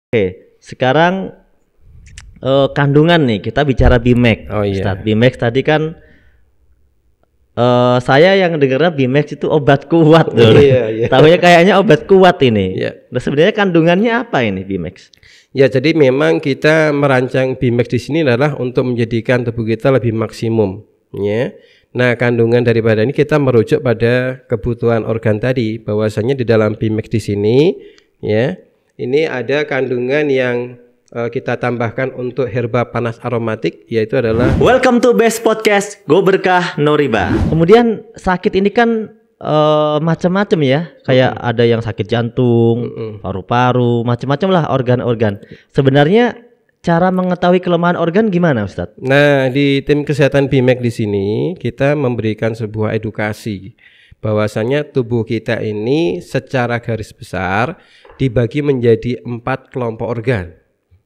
Oke, sekarang kandungan nih, kita bicara Bimax. Oh iya. Ustadz, Bimax tadi kan saya yang dengarnya Bimax itu obat kuat loh. Iya. Tahunya kayaknya obat kuat ini. Iya. Nah, sebenarnya kandungannya apa ini Bimax? Ya, jadi memang kita merancang Bimax di sini adalah untuk menjadikan tubuh kita lebih maksimum, ya. Nah, kandungan daripada ini kita merujuk pada kebutuhan organ tadi, bahwasanya di dalam Bimax di sini, ya, ini ada kandungan yang kita tambahkan untuk herba panas aromatik, yaitu adalah Welcome to Best Podcast, Go Berkah No Riba. Kemudian sakit ini kan macam-macam ya, kayak ada yang sakit jantung, paru-paru, macam-macam lah organ-organ. Sebenarnya cara mengetahui kelemahan organ gimana, Ustadz? Nah, di tim kesehatan Bimax di sini kita memberikan sebuah edukasi bahwasanya tubuh kita ini secara garis besar dibagi menjadi 4 kelompok organ.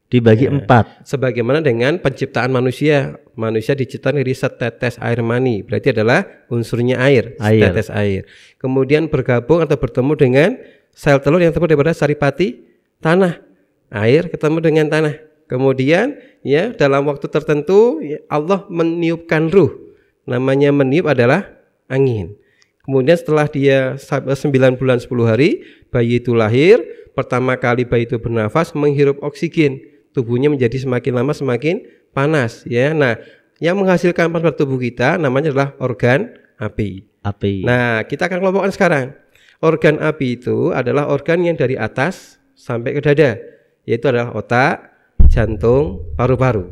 Dibagi 4. Sebagaimana dengan penciptaan manusia. Manusia diciptakan dari setetes air mani, berarti adalah unsurnya air, setetes air. Kemudian bergabung atau bertemu dengan sel telur yang terbuat daripada saripati tanah. Air ketemu dengan tanah. Kemudian ya dalam waktu tertentu ya, Allah meniupkan ruh. Namanya meniup adalah angin. Kemudian setelah dia 9 bulan 10 hari bayi itu lahir, pertama kali bayi itu bernafas menghirup oksigen. Tubuhnya menjadi semakin lama semakin panas ya. Nah, yang menghasilkan panas pada tubuh kita namanya adalah organ api. Nah, kita akan kelompokkan sekarang. Organ api itu adalah organ yang dari atas sampai ke dada, yaitu adalah otak, jantung, paru-paru,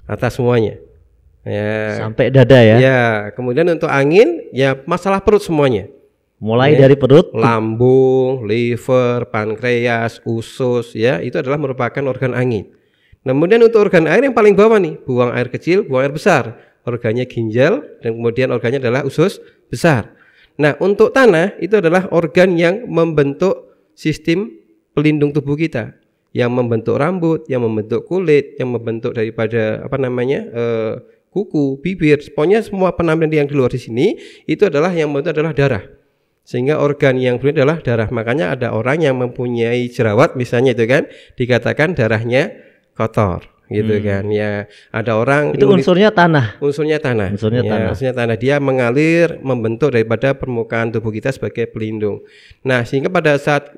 atas semuanya. Ya. Sampai dada ya. Ya, kemudian untuk angin ya masalah perut semuanya. Mulai dari perut, lambung, liver, pankreas, usus ya, itu adalah merupakan organ angin. Kemudian untuk organ air yang paling bawah nih, buang air kecil, buang air besar. Organnya ginjal dan kemudian organnya adalah usus besar. Nah, untuk tanah itu adalah organ yang membentuk sistem pelindung tubuh kita, yang membentuk rambut, yang membentuk kulit, yang membentuk daripada kuku, bibir, pokoknya semua penampilan yang di luar di sini itu adalah yang membentuk adalah darah. Sehingga organ yang berbeda adalah darah. Makanya ada orang yang mempunyai jerawat misalnya itu kan dikatakan darahnya kotor gitu kan ya. Ada orang itu unsurnya tanah. Unsurnya tanah. Unsurnya tanah. Dia mengalir membentuk daripada permukaan tubuh kita sebagai pelindung. Nah, sehingga pada saat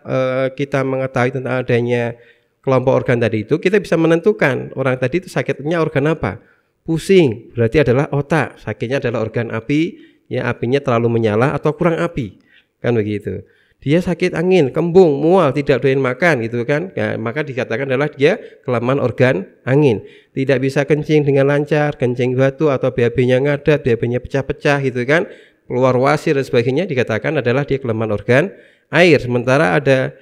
kita mengetahui tentang adanya kelompok organ tadi itu, kita bisa menentukan orang tadi itu sakitnya organ apa. Pusing berarti adalah otak, sakitnya adalah organ api, ya apinya terlalu menyala atau kurang api. Kan begitu. Dia sakit angin, kembung, mual, tidak doyan makan gitu kan. Nah, maka dikatakan adalah dia kelemahan organ angin. Tidak bisa kencing dengan lancar, kencing batu atau BAB-nya ngadat, BAB-nya pecah-pecah gitu kan. Keluar wasir dan sebagainya dikatakan adalah dia kelemahan organ air. Sementara ada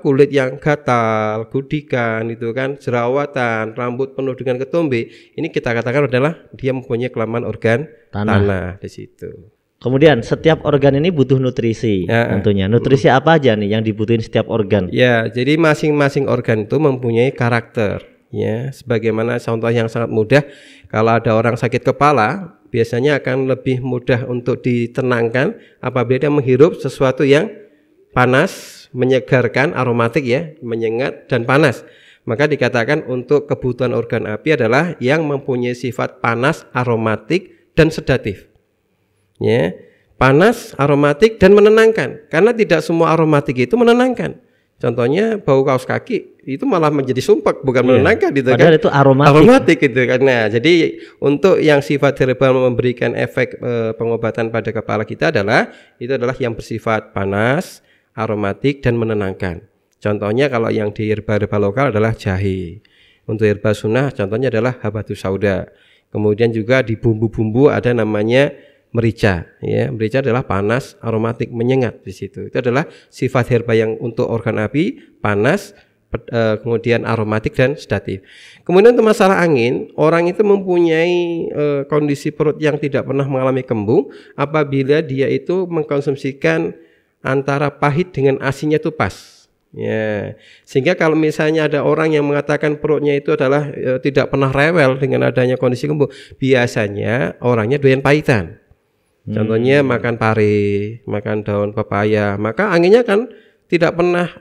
kulit yang gatal, gudikan itu kan, jerawatan, rambut penuh dengan ketombe. Ini kita katakan adalah dia mempunyai kelemahan organ tanah di situ. Kemudian setiap organ ini butuh nutrisi tentunya. Nutrisi apa aja nih yang dibutuhin setiap organ? Ya, jadi masing-masing organ itu mempunyai karakter. Ya, sebagaimana contoh yang sangat mudah, kalau ada orang sakit kepala, biasanya akan lebih mudah untuk ditenangkan apabila dia menghirup sesuatu yang panas, menyegarkan, aromatik ya, menyengat dan panas. Maka dikatakan untuk kebutuhan organ api adalah yang mempunyai sifat panas, aromatik dan sedatif. Ya, panas, aromatik dan menenangkan. Karena tidak semua aromatik itu menenangkan. Contohnya bau kaos kaki itu malah menjadi sumpek, bukan menenangkan gitu kan. Padahal itu aromatik gitu kan. Nah, jadi untuk yang sifat herbal memberikan efek pengobatan pada kepala kita adalah yang bersifat panas, aromatik dan menenangkan. Contohnya kalau yang di herba-herba lokal adalah jahe. Untuk herba sunnah contohnya adalah habatus sauda. Kemudian juga di bumbu-bumbu ada namanya merica ya. Merica adalah panas, aromatik, menyengat di situ. Itu adalah sifat herba yang untuk organ api, panas, kemudian aromatik dan sedatif. Kemudian untuk masalah angin, orang itu mempunyai kondisi perut yang tidak pernah mengalami kembung apabila dia itu mengkonsumsikan antara pahit dengan asinnya itu pas. Ya, sehingga kalau misalnya ada orang yang mengatakan perutnya itu adalah tidak pernah rewel dengan adanya kondisi kembung, biasanya orangnya doyan pahitan. Contohnya makan pare, makan daun pepaya, maka anginnya kan tidak pernah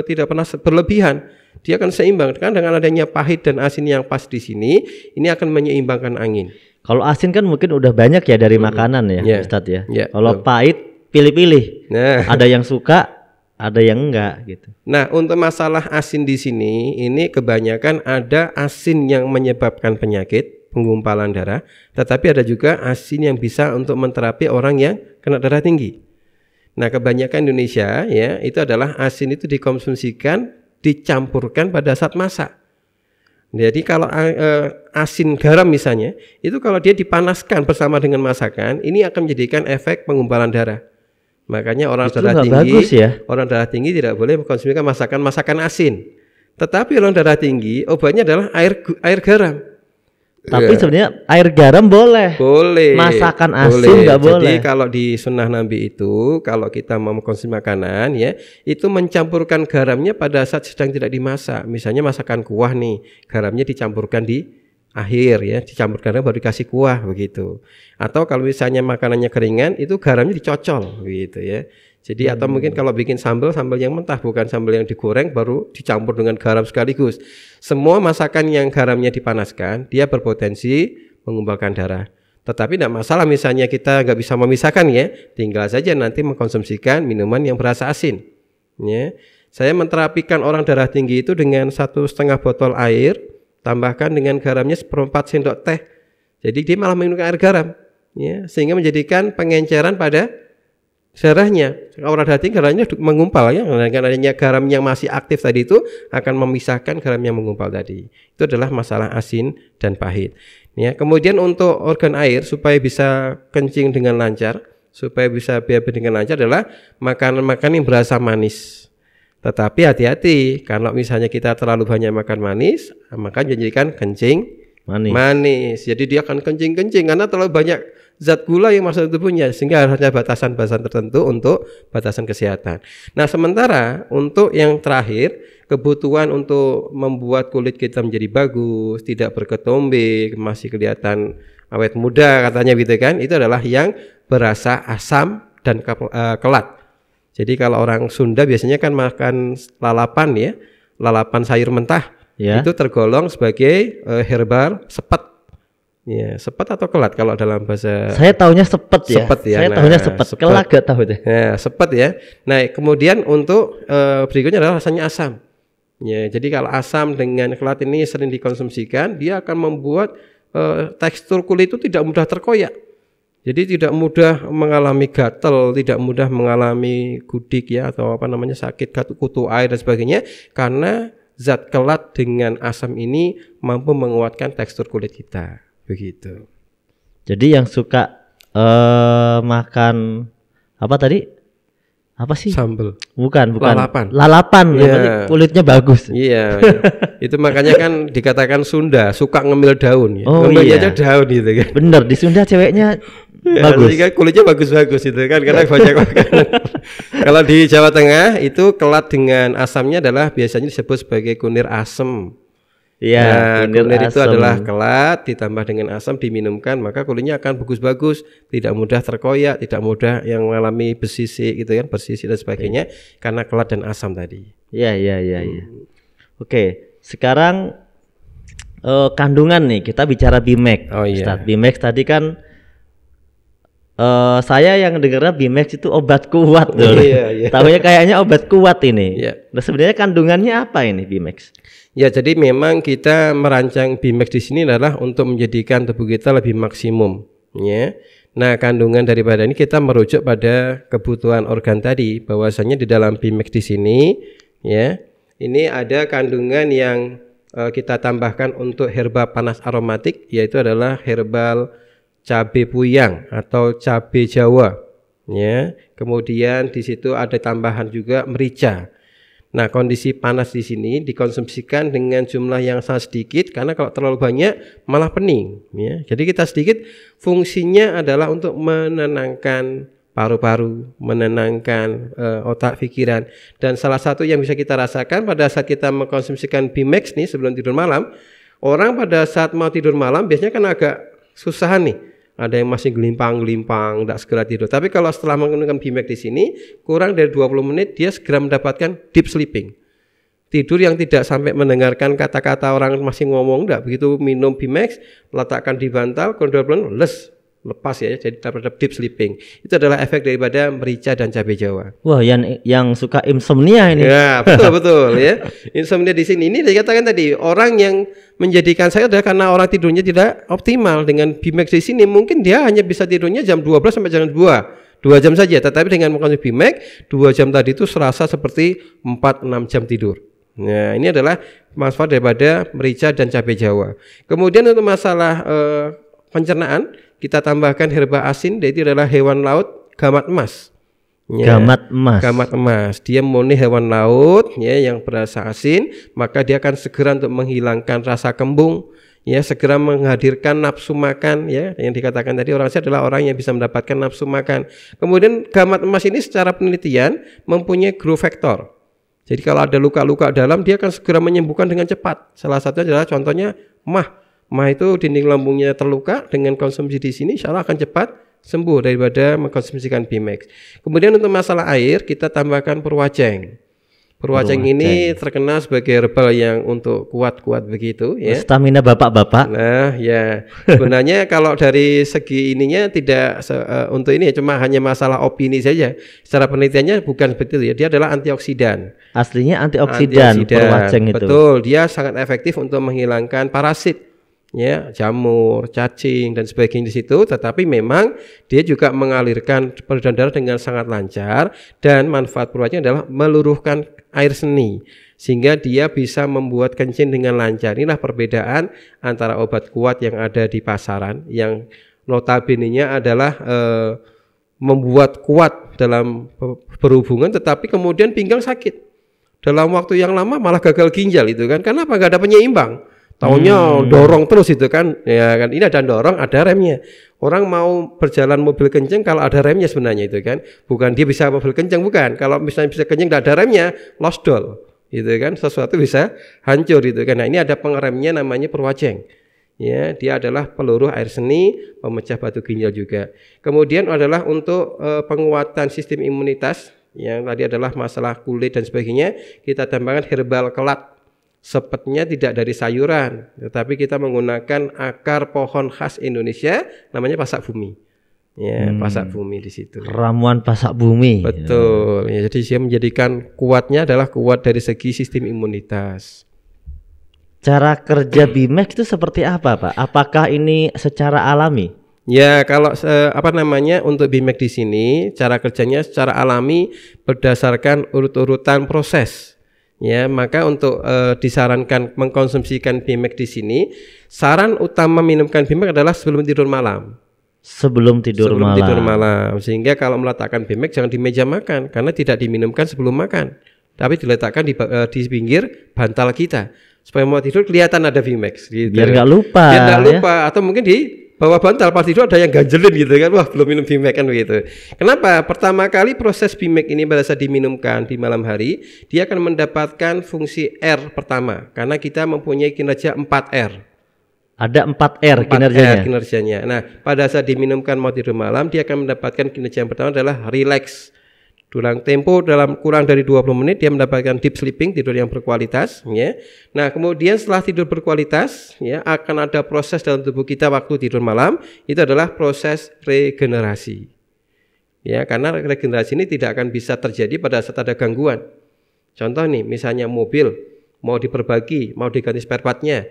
tidak pernah berlebihan. Dia akan seimbang kan dengan adanya pahit dan asin yang pas di sini, ini akan menyeimbangkan angin. Kalau asin kan mungkin udah banyak ya dari makanan ya, Ustadz ya. Kalau pahit pilih-pilih. Nah, ada yang suka, ada yang enggak gitu. Nah, untuk masalah asin di sini, ini kebanyakan ada asin yang menyebabkan penyakit, penggumpalan darah, tetapi ada juga asin yang bisa untuk menterapi orang yang kena darah tinggi. Nah, kebanyakan Indonesia ya, itu adalah asin itu dikonsumsikan, dicampurkan pada saat masak. Jadi kalau asin garam misalnya, itu kalau dia dipanaskan bersama dengan masakan, ini akan menjadikan efek penggumpalan darah. Makanya orang darah tinggi, orang darah tinggi tidak boleh mengkonsumsi masakan asin. Tetapi orang darah tinggi obatnya adalah air garam. Tapi sebenarnya air garam boleh. Boleh. Masakan asin nggak boleh. Jadi kalau di sunnah Nabi itu, kalau kita mau mengkonsumsi makanan ya, itu mencampurkan garamnya pada saat sedang tidak dimasak. Misalnya masakan kuah nih, garamnya dicampurkan di akhir ya, dicampurkan baru dikasih kuah begitu. Atau kalau misalnya makanannya keringan, itu garamnya dicocol begitu ya. Jadi atau mungkin kalau bikin sambal yang mentah, bukan sambal yang digoreng baru dicampur dengan garam sekaligus. Semua masakan yang garamnya dipanaskan, dia berpotensi menggumpalkan darah. Tetapi tidak masalah misalnya kita nggak bisa memisahkan ya, tinggal saja nanti mengkonsumsikan minuman yang berasa asin. Ya. Saya menterapikan orang darah tinggi itu dengan 1,5 botol air, tambahkan dengan garamnya 1/4 sendok teh. Jadi dia malah minum air garam, ya, sehingga menjadikan pengenceran pada darahnya. Orang darah tinggi darahnya mengumpal ya, dengan adanya garam yang masih aktif tadi itu akan memisahkan garam yang mengumpal tadi. Itu adalah masalah asin dan pahit. Ya, kemudian untuk organ air supaya bisa kencing dengan lancar, supaya bisa BAB dengan lancar adalah makanan-makanan yang berasa manis. Tetapi hati-hati, kalau misalnya kita terlalu banyak makan manis, maka menjadikan kencing manis. Jadi dia akan kencing-kencing karena terlalu banyak zat gula yang masuk ke tubuhnya, sehingga harusnya batasan-batasan tertentu untuk batasan kesehatan. Nah, sementara untuk yang terakhir, kebutuhan untuk membuat kulit kita menjadi bagus, tidak berketombe, masih kelihatan awet muda katanya gitu kan, itu adalah yang berasa asam dan kelat. Jadi kalau orang Sunda biasanya kan makan lalapan ya, lalapan sayur mentah, itu tergolong sebagai herbal sepet. Ya, sepet atau kelat kalau dalam bahasa. Saya tahunya sepet ya. Saya tahunya sepet. Kelat gak tahu deh. Ya, sepet ya. Nah, kemudian untuk berikutnya adalah rasanya asam. Ya, jadi kalau asam dengan kelat ini sering dikonsumsikan, dia akan membuat tekstur kulit itu tidak mudah terkoyak. Jadi tidak mudah mengalami gatal, tidak mudah mengalami gudik ya, atau apa namanya sakit kutu air dan sebagainya, karena zat kelat dengan asam ini mampu menguatkan tekstur kulit kita. Begitu. Jadi yang suka makan apa tadi? Apa sih? Sambal. Bukan. Lalapan. Ya. Kulitnya bagus. Iya. Itu makanya kan dikatakan Sunda suka ngemil daun ya. Oh, ngemilnya aja daun gitu kan. Bener, di Sunda ceweknya bagus. Kan kulitnya bagus-bagus itu kan karena banyak makanan. Kalau di Jawa Tengah itu kelat dengan asamnya adalah biasanya disebut sebagai kunir asem. Iya, kunir itu adalah kelat ditambah dengan asam diminumkan, maka kulitnya akan bagus-bagus, tidak mudah terkoyak, tidak mudah yang mengalami bersisik gitu kan, bersisik dan sebagainya karena kelat dan asam tadi. Iya. Oke, sekarang kandungan nih, kita bicara Bimex. Oh iya. Bimex tadi kan saya yang dengarnya Bimex itu obat kuat loh. Iya. Tahunya kayaknya obat kuat ini. Iya. Nah, sebenarnya kandungannya apa ini Bimex? Ya, jadi memang kita merancang Bimex di sini adalah untuk menjadikan tubuh kita lebih maksimum, ya. Nah, kandungan daripada ini kita merujuk pada kebutuhan organ tadi, bahwasanya di dalam Bimex di sini, ya, ini ada kandungan yang kita tambahkan untuk herba panas aromatik, yaitu adalah herbal cabai puyang atau cabai Jawa, ya. Kemudian di situ ada tambahan juga merica. Nah, kondisi panas di sini dikonsumsikan dengan jumlah yang sangat sedikit karena kalau terlalu banyak malah pening, ya. Jadi kita sedikit, fungsinya adalah untuk menenangkan paru-paru, menenangkan otak pikiran. Dan salah satu yang bisa kita rasakan pada saat kita mengkonsumsikan Bimex nih sebelum tidur malam, orang pada saat mau tidur malam biasanya kan agak susahan nih, ada yang masih gelimpang-gelimpang, tidak segera tidur. Tapi kalau setelah menggunakan BMAX di sini, kurang dari 20 menit dia segera mendapatkan deep sleeping. Tidur yang tidak sampai mendengarkan kata-kata orang masih ngomong, tidak begitu minum BMAX, letakkan di bantal, kontrol lepas ya, jadi terhadap deep sleeping. Itu adalah efek daripada merica dan cabai Jawa. Wah, yang suka insomnia ini. Ya, betul ya. Insomnia di sini ini dikatakan tadi, orang yang menjadikan saya adalah karena orang tidurnya tidak optimal. Dengan BMAX di sini mungkin dia hanya bisa tidurnya jam 12 sampai jam 2 jam saja, tetapi dengan mengkonsumsi BMAX 2 jam tadi itu serasa seperti 4-6 jam tidur. Nah, ini adalah manfaat daripada merica dan cabai Jawa. Kemudian untuk masalah pencernaan, kita tambahkan herba asin, yaitu adalah hewan laut gamat emas. Ya, gamat emas. Dia murni hewan laut ya yang berasa asin, maka dia akan segera untuk menghilangkan rasa kembung, ya, segera menghadirkan nafsu makan, ya. Yang dikatakan tadi orang sehat adalah orang yang bisa mendapatkan nafsu makan. Kemudian gamat emas ini secara penelitian mempunyai growth factor. Jadi kalau ada luka-luka dalam, dia akan segera menyembuhkan dengan cepat. Salah satunya adalah contohnya mah itu dinding lambungnya terluka, dengan konsumsi di sini insya Allah akan cepat sembuh daripada mengkonsumsikan BMAX. Kemudian untuk masalah air, kita tambahkan purwaceng. Purwaceng ini terkenal sebagai herbal yang untuk kuat-kuat begitu ya. Stamina bapak-bapak. Nah ya, sebenarnya kalau dari segi ininya tidak untuk ini ya, cuma hanya masalah opini saja. Secara penelitiannya bukan seperti itu ya, dia adalah antioksidan. Aslinya antioksidan. Purwaceng itu. Betul, dia sangat efektif untuk menghilangkan parasit, ya, jamur, cacing dan sebagainya di situ. Tetapi memang dia juga mengalirkan peredaran darah dengan sangat lancar, dan manfaat purwaceng adalah meluruhkan air seni sehingga dia bisa membuat kencing dengan lancar. Inilah perbedaan antara obat kuat yang ada di pasaran yang notabene-nya adalah membuat kuat dalam berhubungan, tetapi kemudian pinggang sakit dalam waktu yang lama, malah gagal ginjal itu kan. Kenapa? Nggak ada penyeimbang. Taunya dorong terus itu kan, ya kan. Ini ada dorong, ada remnya. Orang mau berjalan mobil kenceng kalau ada remnya sebenarnya itu kan. Bukan dia bisa mobil kenceng, bukan. Kalau misalnya bisa kenceng tidak ada remnya, lost doll, gitu kan. Sesuatu bisa hancur itu kan. Nah, ini ada pengeremnya namanya purwaceng. Ya, dia adalah peluruh air seni, pemecah batu ginjal juga. Kemudian adalah untuk penguatan sistem imunitas, yang tadi adalah masalah kulit dan sebagainya. Kita tambahkan herbal kelat. Sepetnya tidak dari sayuran, tetapi kita menggunakan akar pohon khas Indonesia namanya pasak bumi. Ya, pasak bumi di situ. Ramuan pasak bumi. Betul. Ya, jadi dia menjadikan kuatnya adalah kuat dari segi sistem imunitas. Cara kerja BMAX itu seperti apa, Pak? Apakah ini secara alami? Ya, kalau untuk BMAX di sini cara kerjanya secara alami berdasarkan urut-urutan proses. Ya, maka untuk disarankan mengkonsumsikan BMAX di sini, saran utama minumkan BMAX adalah sebelum tidur malam. Sebelum tidur malam. Sehingga kalau meletakkan BMAX jangan di meja makan, karena tidak diminumkan sebelum makan, tapi diletakkan di pinggir bantal kita, supaya mau tidur kelihatan ada BMAX. Gitu. Biar nggak lupa. Ya? Atau mungkin di bawah bantal pas tidur ada yang ganjelin gitu kan, wah belum minum BMAX kan begitu. Kenapa? Pertama kali proses BMAX ini pada saat diminumkan di malam hari, dia akan mendapatkan fungsi R pertama, karena kita mempunyai kinerja 4R. Ada 4R kinerjanya. Nah, pada saat diminumkan mau tidur malam, dia akan mendapatkan kinerja yang pertama adalah relax. Dalam tempo dalam kurang dari 20 menit dia mendapatkan deep sleeping, tidur yang berkualitas, ya. Nah, kemudian setelah tidur berkualitas, ya, akan ada proses dalam tubuh kita waktu tidur malam, itu adalah proses regenerasi. Ya, karena regenerasi ini tidak akan bisa terjadi pada saat ada gangguan. Contoh nih, misalnya mobil mau diperbaiki, mau diganti spare part-nya.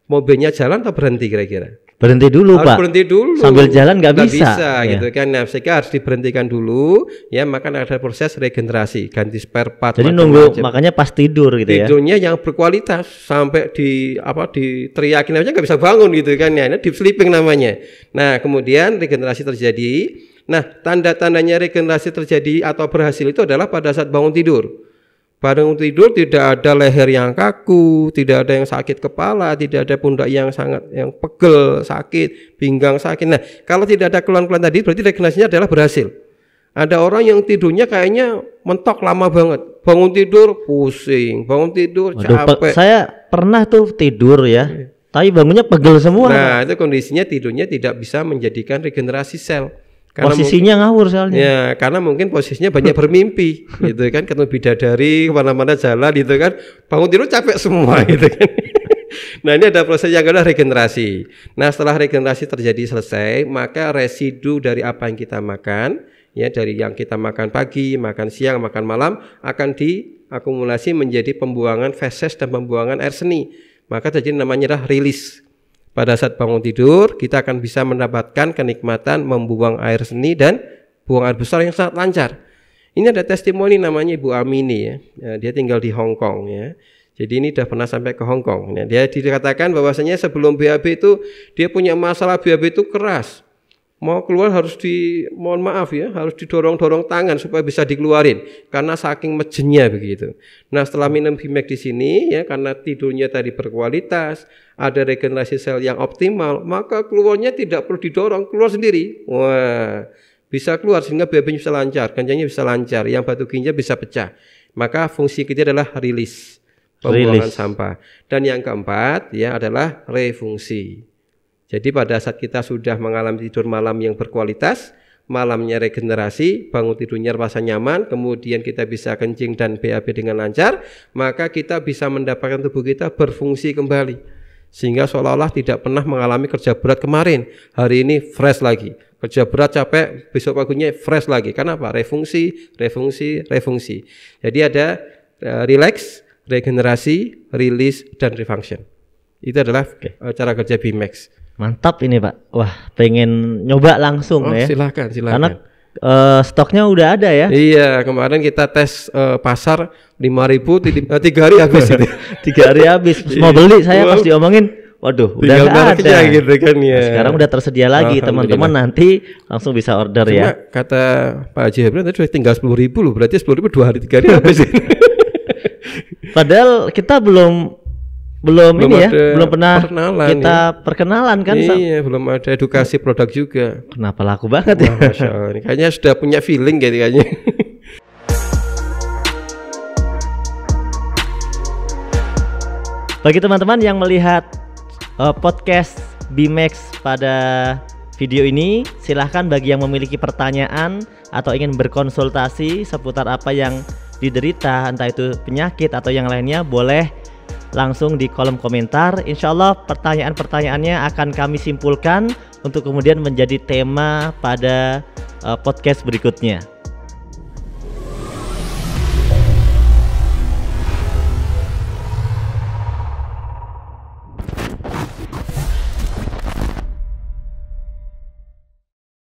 Mobilnya jalan atau berhenti kira-kira? Berhenti dulu, harus Pak. Berhenti dulu. Sambil jalan nggak bisa ya. Gitu kan. Nah, sehingga harus diberhentikan dulu, ya, maka ada proses regenerasi, ganti spare part. Jadi nunggu, makanya pas tidur gitu ya. Tidurnya yang berkualitas sampai diteriakin aja nggak bisa bangun gitu kan ya. Ini deep sleeping namanya. Nah, kemudian regenerasi terjadi. Nah, tanda-tandanya regenerasi terjadi atau berhasil itu adalah pada saat bangun tidur. Bangun tidur tidak ada leher yang kaku, tidak ada yang sakit kepala, tidak ada pundak yang pegel, sakit, pinggang sakit. Nah, kalau tidak ada keluhan-keluhan tadi, berarti regenerasinya adalah berhasil. Ada orang yang tidurnya kayaknya mentok lama banget. Bangun tidur pusing, bangun tidur capek. Saya pernah tuh tidur ya, Tapi bangunnya pegel semua. Nah, itu kondisinya tidurnya tidak bisa menjadikan regenerasi sel. Karena posisinya ngawur soalnya. Ya, karena mungkin posisinya banyak bermimpi, gitu kan, ketemu bidadari, kemana-mana jalan, gitu kan, bangun tidur capek semua, gitu kan. Nah, ini ada proses yang adalah regenerasi. Nah, setelah regenerasi terjadi selesai, maka residu dari apa yang kita makan, ya, dari yang kita makan pagi, makan siang, makan malam, akan diakumulasi menjadi pembuangan feses dan pembuangan air seni. Maka terjadi namanya adalah rilis. Pada saat bangun tidur, kita akan bisa mendapatkan kenikmatan membuang air seni dan buang air besar yang sangat lancar. Ini ada testimoni namanya Ibu Amini, ya. Dia tinggal di Hong Kong, ya. Jadi ini sudah pernah sampai ke Hong Kong. Nah, dia dikatakan bahwasanya sebelum BAB itu dia punya masalah BAB itu keras. Mau keluar harus mohon maaf ya, harus didorong-dorong tangan supaya bisa dikeluarin karena saking mejennya begitu. Nah, setelah minum Bimex di sini ya, karena tidurnya tadi berkualitas, ada regenerasi sel yang optimal, maka keluarnya tidak perlu didorong, keluar sendiri. Wah, bisa keluar sehingga BAB-nya bisa lancar, kencangnya bisa lancar, yang batu ginjal bisa pecah. Maka fungsi ketiga adalah rilis, pembuangan sampah. Dan yang keempat ya adalah refungsi. Jadi pada saat kita sudah mengalami tidur malam yang berkualitas, malamnya regenerasi, bangun tidurnya rasa nyaman, kemudian kita bisa kencing dan BAB dengan lancar, maka kita bisa mendapatkan tubuh kita berfungsi kembali. Sehingga seolah-olah tidak pernah mengalami kerja berat kemarin, hari ini fresh lagi. Kerja berat capek, besok paginya fresh lagi. Kenapa? Refungsi. Jadi ada relax, regenerasi, rilis, dan refunction. Itu adalah cara kerja Bimex. Mantap ini Pak. Wah, pengen nyoba langsung ya. Silakan. Karena stoknya udah ada ya. Iya, kemarin kita tes pasar 5.000, 3 hari habis itu. 3 hari habis. Mau beli saya pas diomongin, waduh, udah nggak ada. Gitu kan ya. Nah, sekarang udah tersedia lagi, teman-teman nanti langsung bisa order. Cuma, ya. Kata Pak Haji Hebron tadi tinggal 10.000 loh, berarti 10.000 2 hari 3 hari habis. Padahal kita belum ini ya, belum pernah kita perkenalan kan. Iya, belum ada edukasi produk juga. Kenapa laku banget ya? Masya Allah, ini kayaknya sudah punya feeling kayaknya. Bagi teman-teman yang melihat podcast Bimex pada video ini, silahkan bagi yang memiliki pertanyaan atau ingin berkonsultasi seputar apa yang diderita, entah itu penyakit atau yang lainnya, boleh langsung di kolom komentar. Insya Allah pertanyaan-pertanyaannya akan kami simpulkan untuk kemudian menjadi tema pada podcast berikutnya.